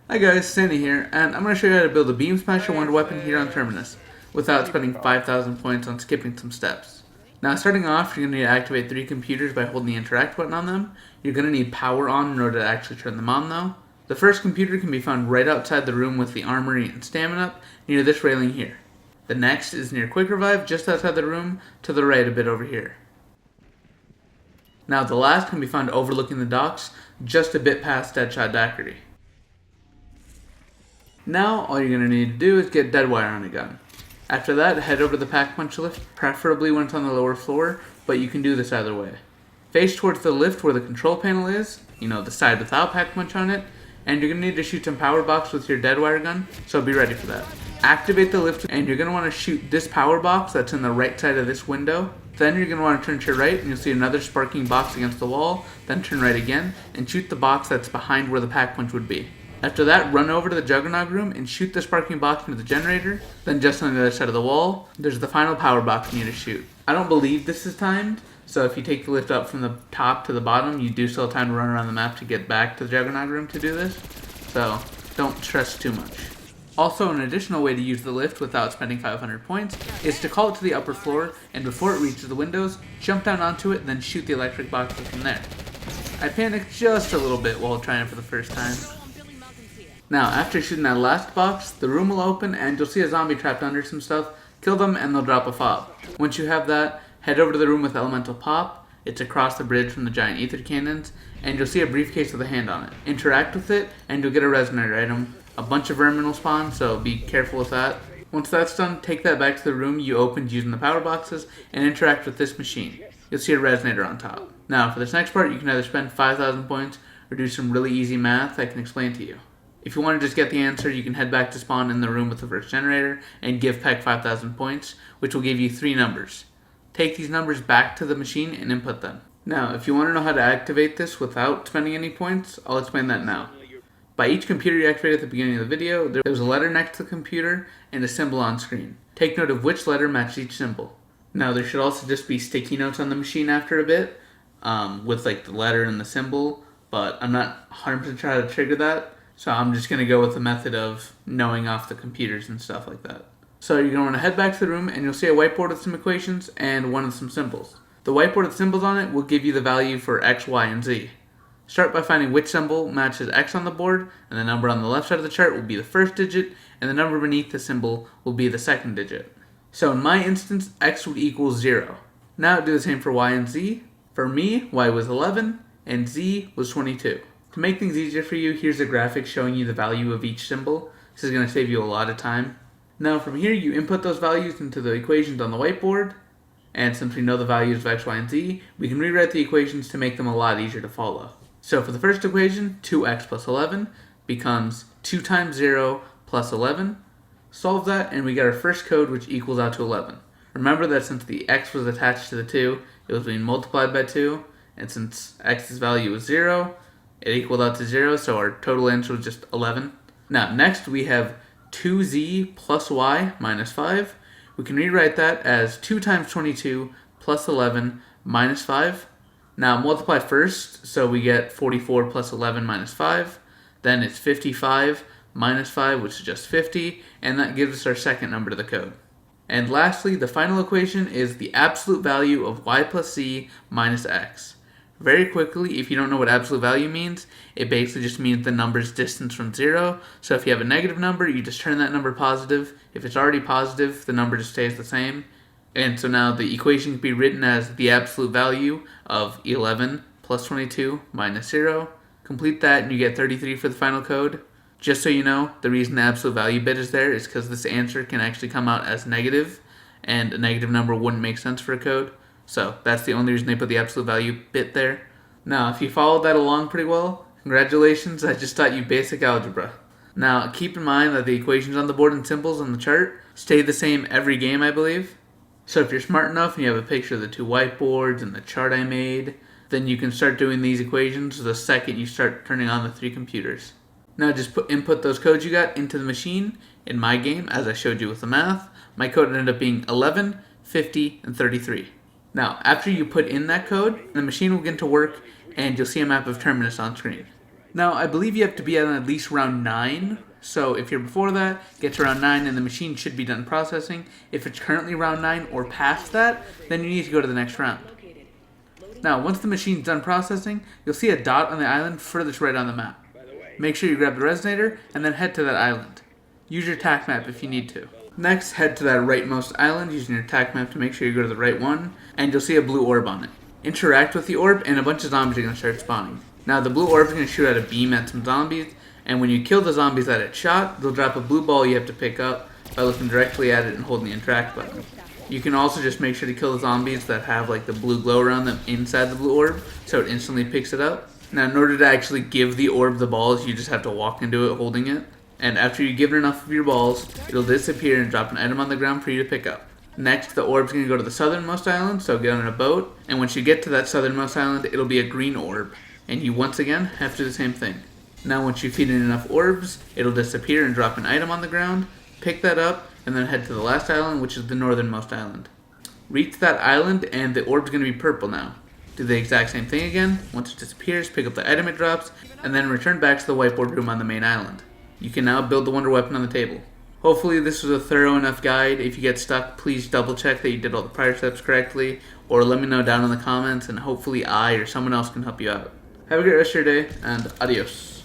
Hi guys, Sanythe here, and I'm going to show you how to build a BEAMSMASHER wonder weapon here on Terminus without spending 5,000 points on skipping some steps. Now starting off, you're going to need to activate 3 computers by holding the interact button on them. You're going to need power on in order to actually turn them on though. The first computer can be found right outside the room with the armory and stamina up near this railing here. The next is near quick revive just outside the room to the right a bit over here. Now the last can be found overlooking the docks just a bit past Deadshot Daiquiri. Now, all you're going to need to do is get dead wire on a gun. After that, head over to the pack punch lift, preferably when it's on the lower floor, but you can do this either way. Face towards the lift where the control panel is, the side without pack punch on it, and you're going to need to shoot some power box with your dead wire gun, so be ready for that. Activate the lift, and you're going to want to shoot this power box that's in the right side of this window. Then you're going to want to turn to your right, and you'll see another sparking box against the wall, then turn right again, and shoot the box that's behind where the pack punch would be. After that, run over to the Juggernaut room and shoot the sparking box into the generator. Then just on the other side of the wall, there's the final power box you need to shoot. I don't believe this is timed, so if you take the lift up from the top to the bottom, you do still have time to run around the map to get back to the Juggernaut room to do this. So don't stress too much. Also, an additional way to use the lift without spending 500 points is to call it to the upper floor, and before it reaches the windows, jump down onto it, then shoot the electric boxes from there. I panicked just a little bit while trying it for the first time. Now, after shooting that last box, the room will open and you'll see a zombie trapped under some stuff. Kill them and they'll drop a fob. Once you have that, head over to the room with Elemental Pop. It's across the bridge from the giant ether cannons, and you'll see a briefcase with a hand on it. Interact with it and you'll get a Resonator item. A bunch of vermin will spawn, so be careful with that. Once that's done, take that back to the room you opened using the power boxes and interact with this machine. You'll see a Resonator on top. Now, for this next part, you can either spend 5,000 points or do some really easy math I can explain to you. If you want to just get the answer, you can head back to spawn in the room with the first generator and give Peck 5,000 points, which will give you 3 numbers. Take these numbers back to the machine and input them. Now, if you want to know how to activate this without spending any points, I'll explain that now. By each computer you activate at the beginning of the video, there's a letter next to the computer and a symbol on screen. Take note of which letter matches each symbol. Now, there should also just be sticky notes on the machine after a bit, with like the letter and the symbol, but I'm not 100% sure how to trigger that. So I'm just going to go with the method of knowing off the computers and stuff like that. So you're going to want to head back to the room and you'll see a whiteboard with some equations and one with some symbols. The whiteboard with symbols on it will give you the value for X, Y, and Z. Start by finding which symbol matches X on the board, and the number on the left side of the chart will be the first digit, and the number beneath the symbol will be the second digit. So in my instance, X would equal 0. Now do the same for Y and Z. For me, Y was 11 and Z was 22. To make things easier for you, here's a graphic showing you the value of each symbol. This is going to save you a lot of time. Now from here, you input those values into the equations on the whiteboard, and since we know the values of X, Y, and Z, we can rewrite the equations to make them a lot easier to follow. So for the first equation, 2x plus 11 becomes 2 times 0 plus 11. Solve that, and we get our first code, which equals out to 11. Remember that since the x was attached to the 2, it was being multiplied by 2, and since x's value was 0, it equaled out to 0, so our total answer was just 11. Now, next we have 2z plus y minus 5. We can rewrite that as 2 times 22 plus 11 minus 5. Now, multiply first, so we get 44 plus 11 minus 5. Then it's 55 minus 5, which is just 50, and that gives us our second number to the code. And lastly, the final equation is the absolute value of y plus z minus x. Very quickly, if you don't know what absolute value means, it basically just means the number's distance from 0. So if you have a negative number, you just turn that number positive. If it's already positive, the number just stays the same. And so now the equation can be written as the absolute value of 11 plus 22 minus 0. Complete that and you get 33 for the final code. Just so you know, the reason the absolute value bit is there is because this answer can actually come out as negative, and a negative number wouldn't make sense for a code. So that's the only reason they put the absolute value bit there. Now, if you followed that along pretty well, congratulations, I just taught you basic algebra. Now, keep in mind that the equations on the board and symbols on the chart stay the same every game, I believe. So if you're smart enough and you have a picture of the 2 whiteboards and the chart I made, then you can start doing these equations the second you start turning on the 3 computers. Now just input those codes you got into the machine. In my game, as I showed you with the math, my code ended up being 11, 50, and 33. Now, after you put in that code, the machine will begin to work and you'll see a map of Terminus on screen. Now, I believe you have to be at least round 9. So if you're before that, get to round 9 and the machine should be done processing. If it's currently round 9 or past that, then you need to go to the next round. Now, once the machine's done processing, you'll see a dot on the island furthest right on the map. Make sure you grab the Resonator and then head to that island. Use your tac map if you need to. Next, head to that rightmost island using your tac map to make sure you go to the right one, and you'll see a blue orb on it. Interact with the orb and a bunch of zombies are going to start spawning. Now, the blue orb is going to shoot out a beam at some zombies, and when you kill the zombies that it shot, they'll drop a blue ball you have to pick up by looking directly at it and holding the interact button. You can also just make sure to kill the zombies that have like the blue glow around them inside the blue orb, so it instantly picks it up. Now, in order to actually give the orb the balls, you just have to walk into it holding it. And after you give it enough of your balls, it'll disappear and drop an item on the ground for you to pick up. Next, the orb's going to go to the southernmost island, so get on a boat. And once you get to that southernmost island, it'll be a green orb. And you once again have to do the same thing. Now, once you feed in enough orbs, it'll disappear and drop an item on the ground. Pick that up, and then head to the last island, which is the northernmost island. Reach that island, and the orb's going to be purple now. Do the exact same thing again. Once it disappears, pick up the item it drops, and then return back to the whiteboard room on the main island. You can now build the wonder weapon on the table. Hopefully this was a thorough enough guide. If you get stuck, please double check that you did all the prior steps correctly, or let me know down in the comments, and hopefully I or someone else can help you out. Have a great rest of your day, and adios.